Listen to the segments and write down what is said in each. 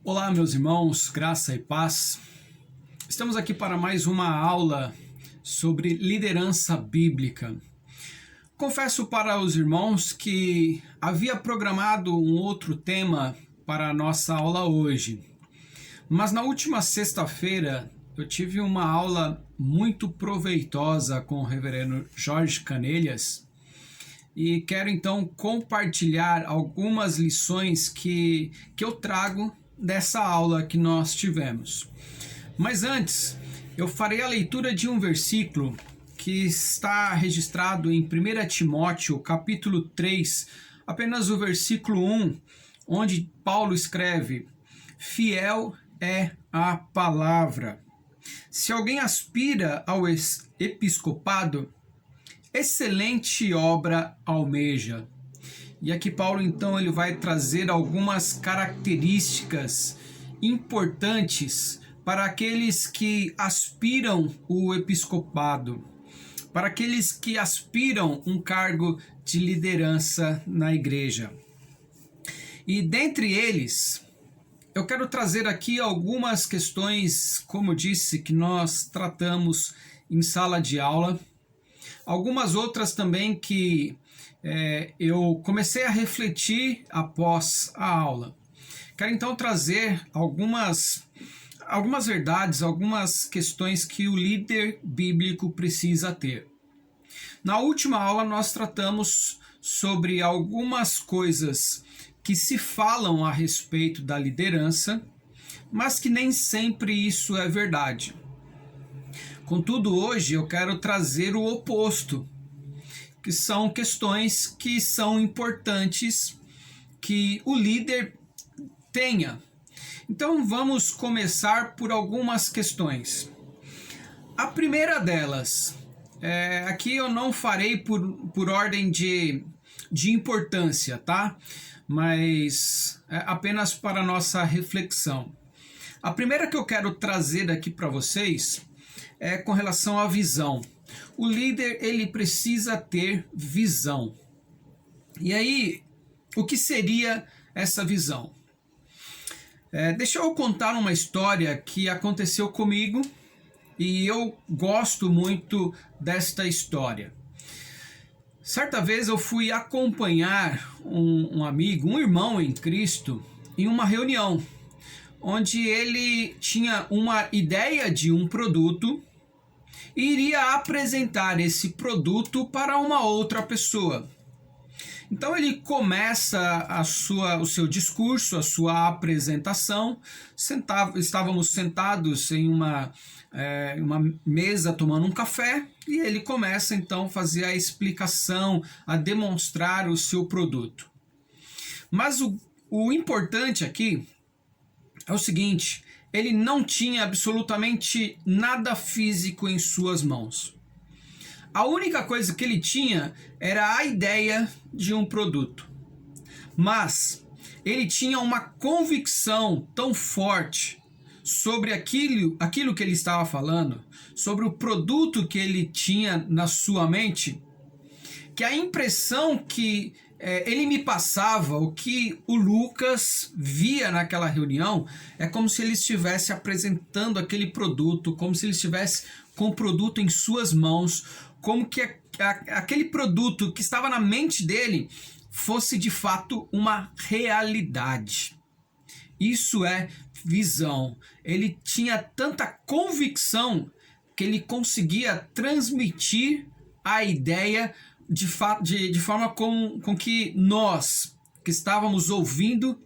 Olá, meus irmãos, graça e paz. Estamos aqui para mais uma aula sobre liderança bíblica. Confesso para os irmãos que havia programado um outro tema para a nossa aula hoje, mas na última sexta-feira eu tive uma aula muito proveitosa com o reverendo Jorge Canelhas e quero então compartilhar algumas lições que eu trago dessa aula que nós tivemos. Mas antes, eu farei a leitura de um versículo que está registrado em 1 Timóteo, capítulo 3, apenas o versículo 1, onde Paulo escreve: fiel é a palavra. Se alguém aspira ao episcopado, excelente obra almeja. E aqui Paulo então ele vai trazer algumas características importantes para aqueles que aspiram o episcopado, para aqueles que aspiram um cargo de liderança na igreja. E dentre eles, eu quero trazer aqui algumas questões, como disse, que nós tratamos em sala de aula, algumas outras também que eu comecei a refletir após a aula. Quero então trazer algumas verdades, algumas questões que o líder bíblico precisa ter. Na última aula nós tratamos sobre algumas coisas que se falam a respeito da liderança, mas que nem sempre isso é verdade. Contudo, hoje eu quero trazer o oposto, que são questões que são importantes que o líder tenha. Então vamos começar por algumas questões. A primeira delas, aqui eu não farei por ordem de importância, tá? Mas apenas para nossa reflexão. A primeira que eu quero trazer aqui para vocês é com relação à visão. O líder, ele precisa ter visão. E aí, o que seria essa visão? Deixa eu contar uma história que aconteceu comigo e eu gosto muito desta história. Certa vez eu fui acompanhar um amigo, um irmão em Cristo, em uma reunião, onde ele tinha uma ideia de um produto e iria apresentar esse produto para uma outra pessoa. Então ele começa o seu discurso, a sua apresentação. Estávamos sentados em uma mesa tomando um café e ele começa então a fazer a explicação, a demonstrar o seu produto. Mas o importante aqui é o seguinte: ele não tinha absolutamente nada físico em suas mãos. A única coisa que ele tinha era a ideia de um produto. Mas ele tinha uma convicção tão forte sobre aquilo que ele estava falando, sobre o produto que ele tinha na sua mente, que a impressão que ele me passava, o que o Lucas via naquela reunião, é como se ele estivesse apresentando aquele produto, como se ele estivesse com o produto em suas mãos, como que aquele produto que estava na mente dele fosse de fato uma realidade. Isso é visão. Ele tinha tanta convicção que ele conseguia transmitir a ideia de forma com que nós, que estávamos ouvindo,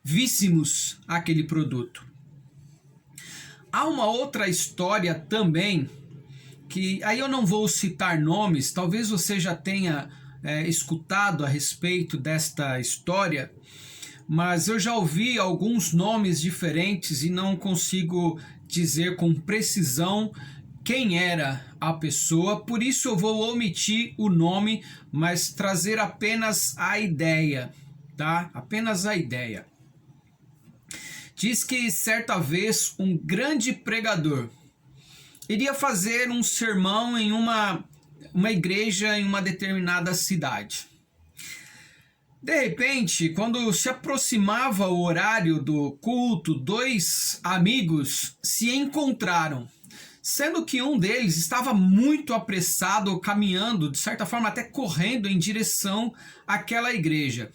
víssemos aquele produto. Há uma outra história também, que aí eu não vou citar nomes, talvez você já tenha escutado a respeito desta história, mas eu já ouvi alguns nomes diferentes e não consigo dizer com precisão quem era a pessoa, por isso eu vou omitir o nome, mas trazer apenas a ideia, tá? Apenas a ideia. Diz que certa vez um grande pregador iria fazer um sermão em uma igreja em uma determinada cidade. De repente, quando se aproximava o horário do culto, dois amigos se encontraram, sendo que um deles estava muito apressado, caminhando, de certa forma até correndo em direção àquela igreja.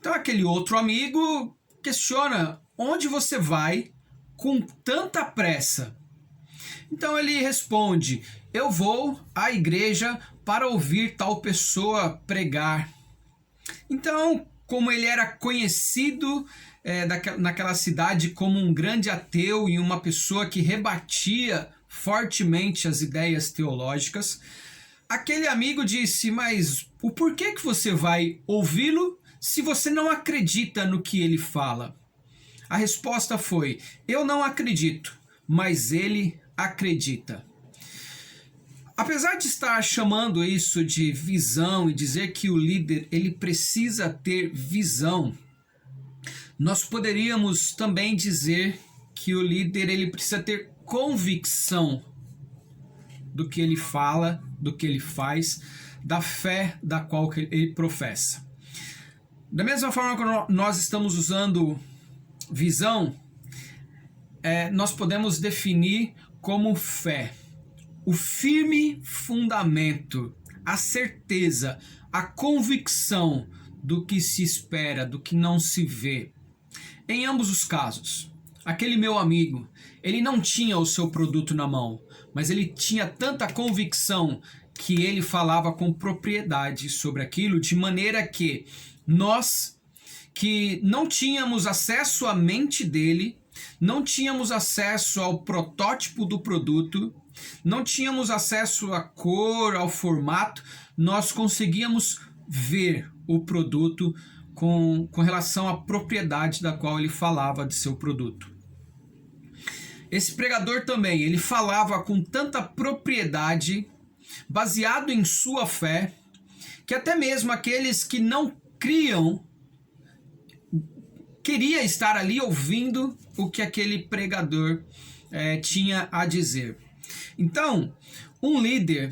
Então aquele outro amigo questiona: onde você vai com tanta pressa? Então ele responde: eu vou à igreja para ouvir tal pessoa pregar. Então, como ele era conhecido naquela cidade como um grande ateu e uma pessoa que rebatia fortemente as ideias teológicas, aquele amigo disse: mas o porquê que você vai ouvi-lo se você não acredita no que ele fala? A resposta foi: eu não acredito, mas ele acredita. Apesar de estar chamando isso de visão e dizer que o líder ele precisa ter visão, nós poderíamos também dizer que o líder ele precisa ter convicção do que ele fala, do que ele faz, da fé da qual ele professa. Da mesma forma que nós estamos usando visão, nós podemos definir como fé. O firme fundamento, a certeza, a convicção do que se espera, do que não se vê. Em ambos os casos, aquele meu amigo, ele não tinha o seu produto na mão, mas ele tinha tanta convicção que ele falava com propriedade sobre aquilo, de maneira que nós, que não tínhamos acesso à mente dele, não tínhamos acesso ao protótipo do produto, não tínhamos acesso à cor, ao formato, nós conseguíamos ver o produto com relação à propriedade da qual ele falava de seu produto. Esse pregador também, ele falava com tanta propriedade, baseado em sua fé, que até mesmo aqueles que não criam queria estar ali ouvindo o que aquele pregador tinha a dizer. Então, um líder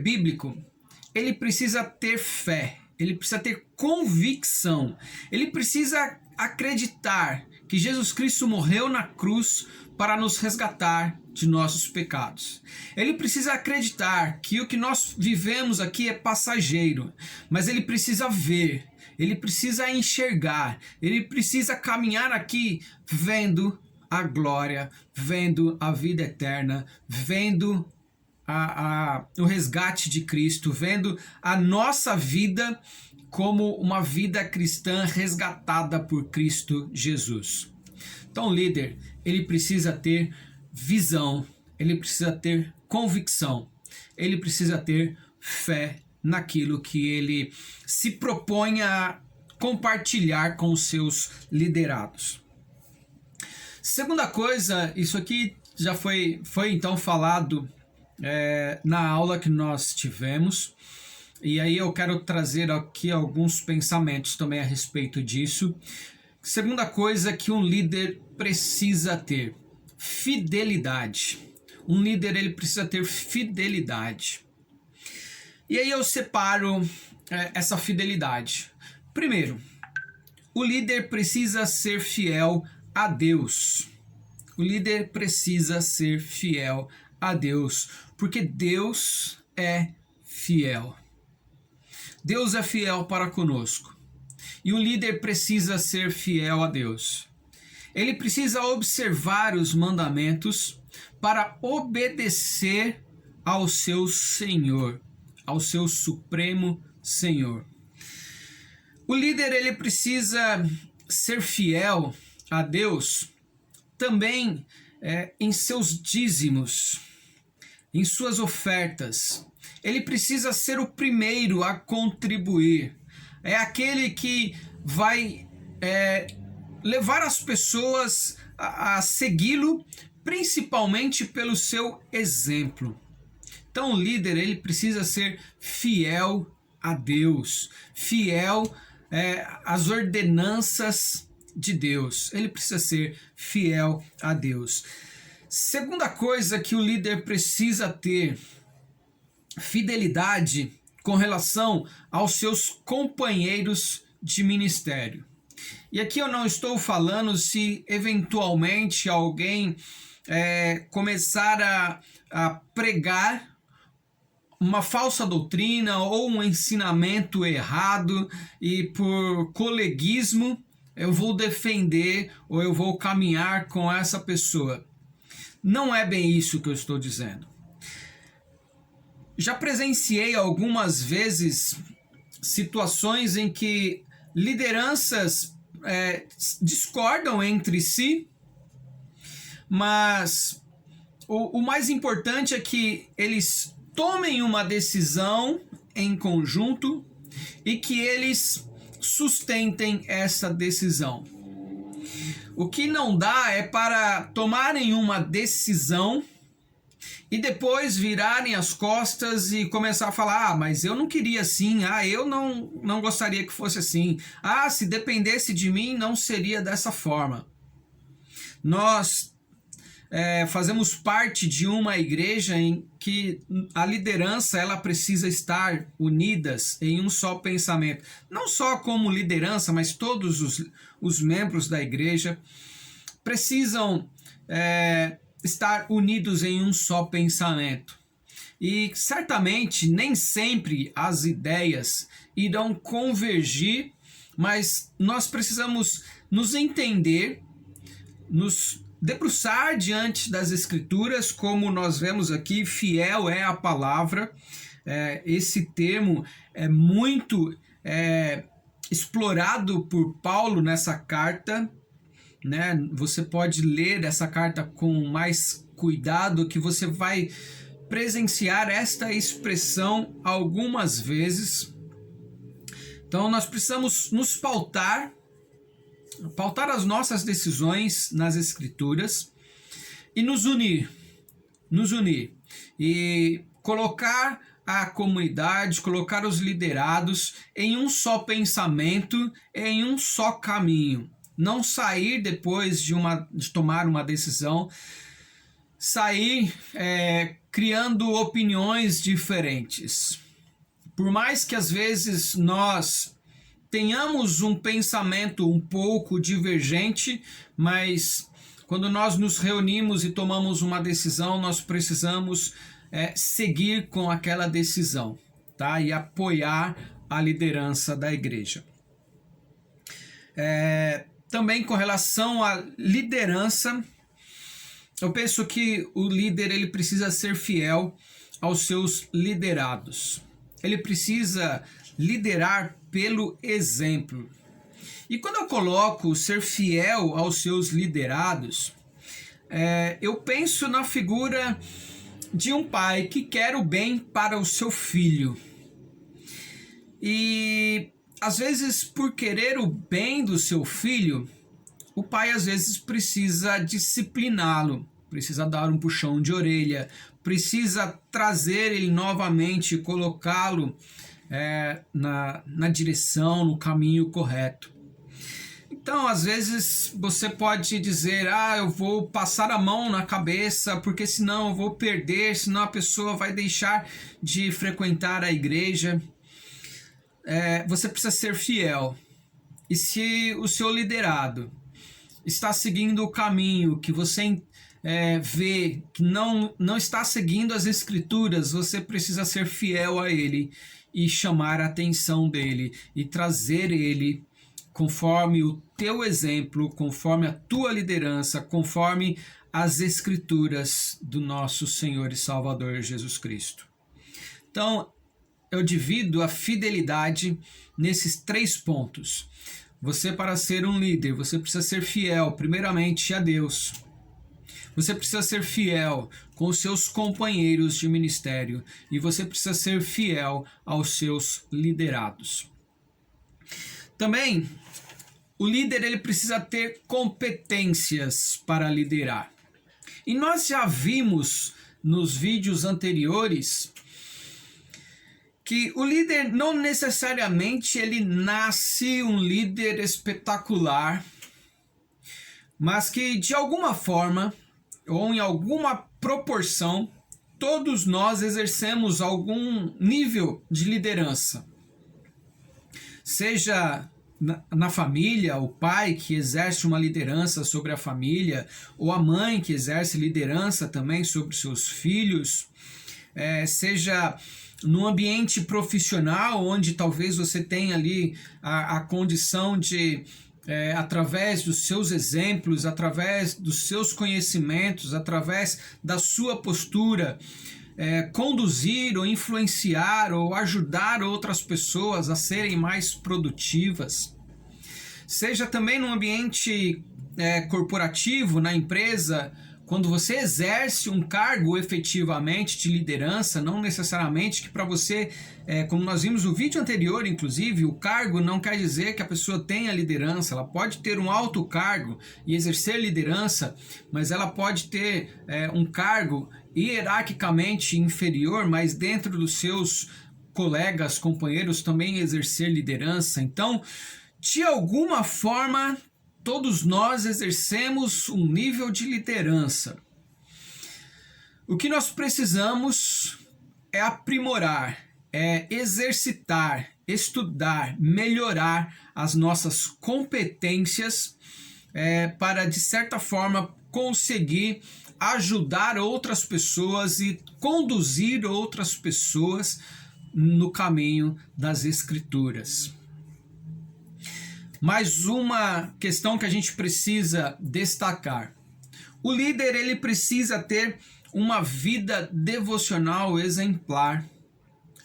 bíblico, ele precisa ter fé, ele precisa ter convicção, ele precisa acreditar que Jesus Cristo morreu na cruz para nos resgatar de nossos pecados. Ele precisa acreditar que o que nós vivemos aqui é passageiro, mas ele precisa ver, ele precisa enxergar, ele precisa caminhar aqui vendo a glória, vendo a vida eterna, vendo o resgate de Cristo, vendo a nossa vida como uma vida cristã resgatada por Cristo Jesus. Então, o líder, ele precisa ter visão, ele precisa ter convicção, ele precisa ter fé naquilo que ele se propõe a compartilhar com os seus liderados. Segunda coisa, isso aqui já foi então falado na aula que nós tivemos, e aí eu quero trazer aqui alguns pensamentos também a respeito disso. Segunda coisa que um líder precisa ter: fidelidade. Um líder ele precisa ter fidelidade. E aí eu separo essa fidelidade. Primeiro, o líder precisa ser fiel a Deus. O líder precisa ser fiel a Deus, porque Deus é fiel. Deus é fiel para conosco. E o líder precisa ser fiel a Deus. Ele precisa observar os mandamentos para obedecer ao seu Senhor, ao seu Supremo Senhor. O líder ele precisa ser fiel a Deus também em seus dízimos, em suas ofertas. Ele precisa ser o primeiro a contribuir. É aquele que vai levar as pessoas a segui-lo, principalmente pelo seu exemplo. Então o líder ele precisa ser fiel a Deus, fiel às ordenanças de Deus. Ele precisa ser fiel a Deus. Segunda coisa que o líder precisa ter: fidelidade com relação aos seus companheiros de ministério. E aqui eu não estou falando se eventualmente alguém começar a pregar uma falsa doutrina ou um ensinamento errado e por coleguismo eu vou defender ou eu vou caminhar com essa pessoa. Não é bem isso que eu estou dizendo. Já presenciei algumas vezes situações em que lideranças discordam entre si, mas o mais importante é que eles tomem uma decisão em conjunto e que eles sustentem essa decisão. O que não dá é para tomarem uma decisão e depois virarem as costas e começar a falar: mas eu não queria assim, eu não gostaria que fosse assim, se dependesse de mim não seria dessa forma. Nós fazemos parte de uma igreja em que a liderança ela precisa estar unidas em um só pensamento. Não só como liderança, mas todos os membros da igreja precisam estar unidos em um só pensamento. E certamente nem sempre as ideias irão convergir, mas nós precisamos nos entender, nos debruçar diante das Escrituras, como nós vemos aqui, fiel é a palavra. Esse termo é muito explorado por Paulo nessa carta, né? Você pode ler essa carta com mais cuidado, que você vai presenciar esta expressão algumas vezes. Então nós precisamos nos pautar as nossas decisões nas Escrituras e nos unir e colocar a comunidade, colocar os liderados em um só pensamento, em um só caminho. Não sair depois de tomar uma decisão, sair criando opiniões diferentes. Por mais que às vezes nós tenhamos um pensamento um pouco divergente, mas quando nós nos reunimos e tomamos uma decisão, nós precisamos seguir com aquela decisão, tá? E apoiar a liderança da igreja. Também com relação à liderança, eu penso que o líder ele precisa ser fiel aos seus liderados. Ele precisa liderar pelo exemplo. E quando eu coloco ser fiel aos seus liderados, eu penso na figura de um pai que quer o bem para o seu filho. E às vezes, por querer o bem do seu filho, o pai às vezes precisa discipliná-lo, precisa dar um puxão de orelha, precisa trazer ele novamente e colocá-lo na direção, no caminho correto. Então, às vezes, você pode dizer: eu vou passar a mão na cabeça, porque senão eu vou perder, senão a pessoa vai deixar de frequentar a igreja. Você precisa ser fiel. E se o seu liderado está seguindo o caminho que você vê que não está seguindo as Escrituras, você precisa ser fiel a ele e chamar a atenção dele e trazer ele conforme o teu exemplo, conforme a tua liderança, conforme as Escrituras do nosso Senhor e Salvador Jesus Cristo. Então, eu divido a fidelidade nesses 3 pontos. Você, para ser um líder, você precisa ser fiel primeiramente a Deus. Você precisa ser fiel com os seus companheiros de ministério e você precisa ser fiel aos seus liderados. Também, o líder ele precisa ter competências para liderar. E nós já vimos nos vídeos anteriores que o líder não necessariamente ele nasce um líder espetacular, mas que de alguma forma ou em alguma proporção todos nós exercemos algum nível de liderança. Seja na família, o pai que exerce uma liderança sobre a família, ou a mãe que exerce liderança também sobre seus filhos, seja no ambiente profissional, onde talvez você tenha ali a condição de, através dos seus exemplos, através dos seus conhecimentos, através da sua postura, conduzir ou influenciar ou ajudar outras pessoas a serem mais produtivas. Seja também no ambiente corporativo, na empresa, quando você exerce um cargo efetivamente de liderança, não necessariamente que para você, como nós vimos no vídeo anterior, inclusive, o cargo não quer dizer que a pessoa tenha liderança. Ela pode ter um alto cargo e exercer liderança, mas ela pode ter um cargo hierarquicamente inferior, mas dentro dos seus colegas, companheiros, também exercer liderança. Então, de alguma forma, todos nós exercemos um nível de liderança. O que nós precisamos é aprimorar, é exercitar, estudar, melhorar as nossas competências para, de certa forma, conseguir ajudar outras pessoas e conduzir outras pessoas no caminho das Escrituras. Mais uma questão que a gente precisa destacar. O líder, ele precisa ter uma vida devocional exemplar.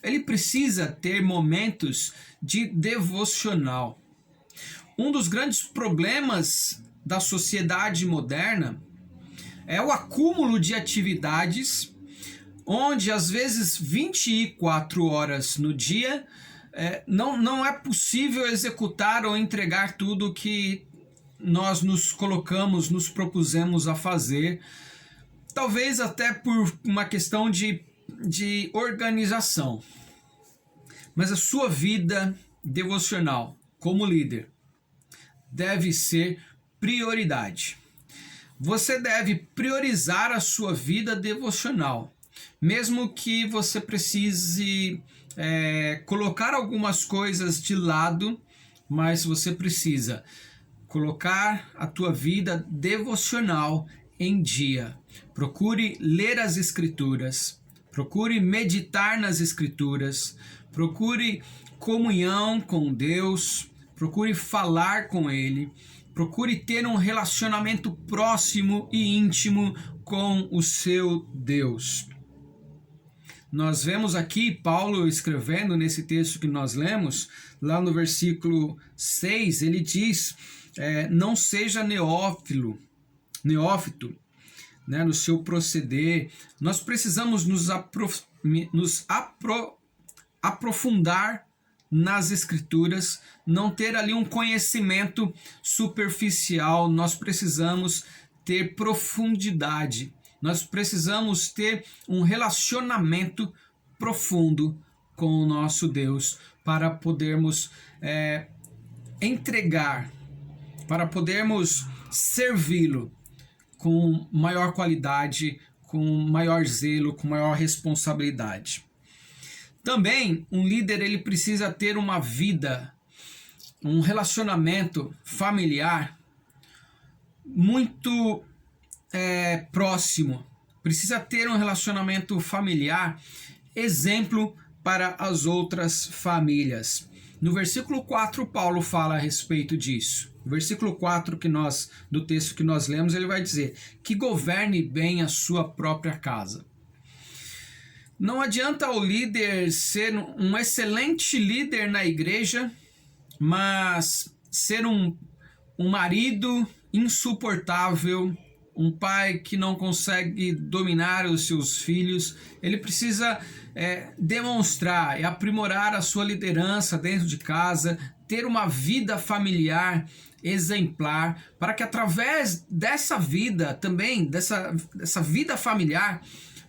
Ele precisa ter momentos de devocional. Um dos grandes problemas da sociedade moderna é o acúmulo de atividades, onde às vezes 24 horas no dia não é possível executar ou entregar tudo que nós nos colocamos, nos propusemos a fazer, talvez até por uma questão de organização. Mas a sua vida devocional como líder deve ser prioridade. Você deve priorizar a sua vida devocional, mesmo que você precise colocar algumas coisas de lado, mas você precisa colocar a tua vida devocional em dia. Procure ler as Escrituras, procure meditar nas Escrituras, procure comunhão com Deus, procure falar com Ele, procure ter um relacionamento próximo e íntimo com o seu Deus. Nós vemos aqui Paulo escrevendo nesse texto que nós lemos, lá no versículo 6, ele diz, não seja neófito, né, no seu proceder. Nós precisamos nos aprofundar nas Escrituras, não ter ali um conhecimento superficial. Nós precisamos ter profundidade. Nós precisamos ter um relacionamento profundo com o nosso Deus para podermos entregar, para podermos servi-lo com maior qualidade, com maior zelo, com maior responsabilidade. Também um líder, ele precisa ter uma vida, um relacionamento familiar muito próximo. Precisa ter um relacionamento familiar exemplo para as outras famílias. No versículo 4, Paulo fala a respeito disso. No versículo 4 do texto que nós lemos, ele vai dizer que governe bem a sua própria casa. Não adianta o líder ser um excelente líder na igreja, mas ser um marido insuportável, um pai que não consegue dominar os seus filhos. Ele precisa demonstrar e aprimorar a sua liderança dentro de casa, ter uma vida familiar exemplar, para que através dessa vida também, dessa vida familiar,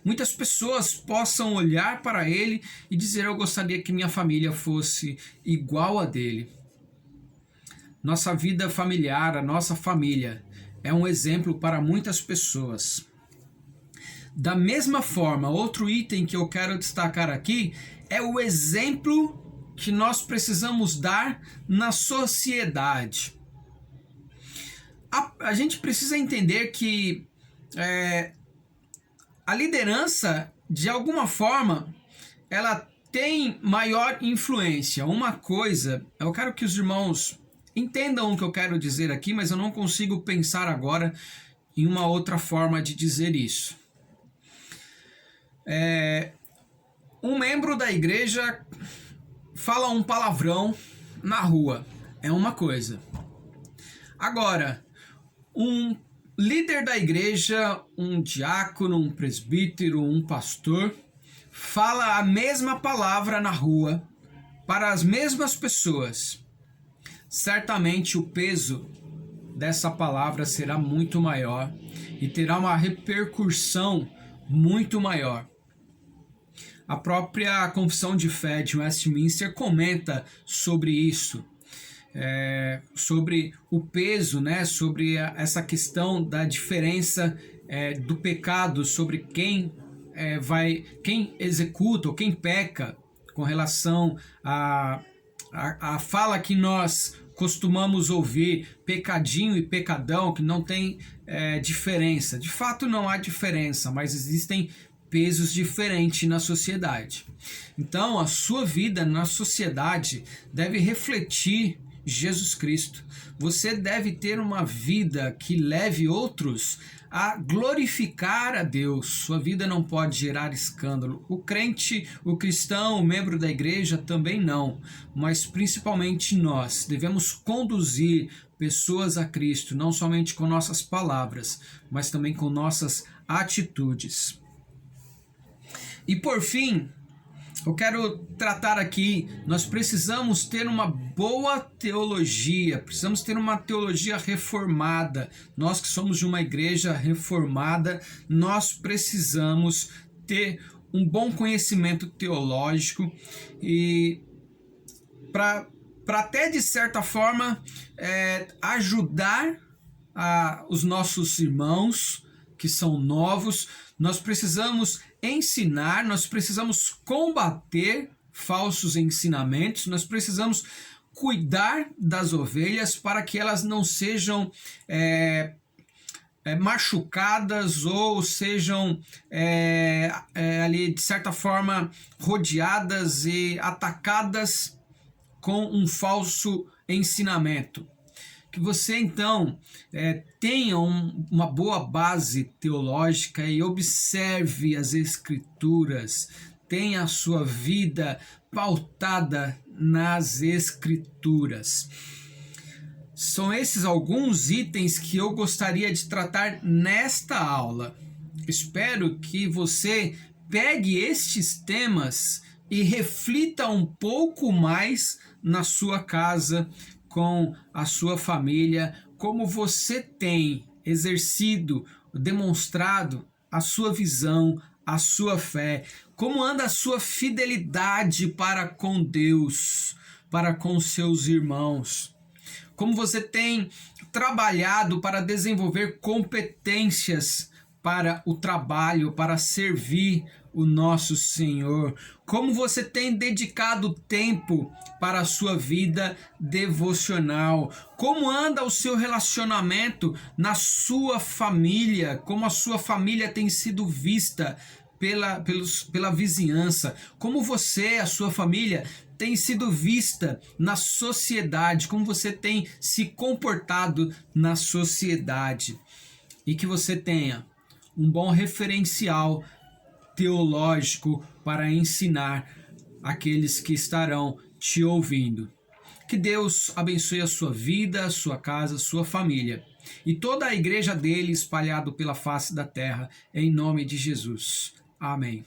muitas pessoas possam olhar para ele e dizer: eu gostaria que minha família fosse igual a dele. Nossa vida familiar, a nossa família, é um exemplo para muitas pessoas. Da mesma forma, outro item que eu quero destacar aqui é o exemplo que nós precisamos dar na sociedade. A gente precisa entender que a liderança, de alguma forma, ela tem maior influência. Uma coisa, eu quero que os irmãos entendam o que eu quero dizer aqui, mas eu não consigo pensar agora em uma outra forma de dizer isso. Um membro da igreja fala um palavrão na rua, é uma coisa. Agora, um líder da igreja, um diácono, um presbítero, um pastor, fala a mesma palavra na rua para as mesmas pessoas. Certamente o peso dessa palavra será muito maior e terá uma repercussão muito maior. A própria Confissão de Fé de Westminster comenta sobre isso, sobre o peso, sobre essa questão da diferença do pecado, sobre quem executa ou quem peca, com relação à fala que nós costumamos ouvir, pecadinho e pecadão, que não tem diferença. De fato não há diferença, mas existem pesos diferentes na sociedade. Então a sua vida na sociedade deve refletir Jesus Cristo. Você deve ter uma vida que leve outros a glorificar a Deus. Sua vida não pode gerar escândalo. O crente, o cristão, o membro da igreja também não, mas principalmente nós devemos conduzir pessoas a Cristo, não somente com nossas palavras, mas também com nossas atitudes. E por fim, eu quero tratar aqui, nós precisamos ter uma boa teologia, precisamos ter uma teologia reformada. Nós que somos de uma igreja reformada, nós precisamos ter um bom conhecimento teológico e para até de certa forma ajudar os nossos irmãos que são novos. Nós precisamos ensinar, nós precisamos combater falsos ensinamentos, nós precisamos cuidar das ovelhas para que elas não sejam machucadas ou sejam ali de certa forma rodeadas e atacadas com um falso ensinamento. Que você então tenha uma boa base teológica e observe as Escrituras, tenha a sua vida pautada nas Escrituras. São esses alguns itens que eu gostaria de tratar nesta aula. Espero que você pegue estes temas e reflita um pouco mais na sua casa, com a sua família, como você tem exercido, demonstrado a sua visão, a sua fé, como anda a sua fidelidade para com Deus, para com seus irmãos, como você tem trabalhado para desenvolver competências para o trabalho, para servir o nosso Senhor, como você tem dedicado tempo para a sua vida devocional, como anda o seu relacionamento na sua família, como a sua família tem sido vista pela vizinhança, como você, a sua família, tem sido vista na sociedade, como você tem se comportado na sociedade, e que você tenha um bom referencial teológico para ensinar aqueles que estarão te ouvindo. Que Deus abençoe a sua vida, a sua casa, a sua família e toda a igreja dele espalhado pela face da terra, em nome de Jesus. Amém.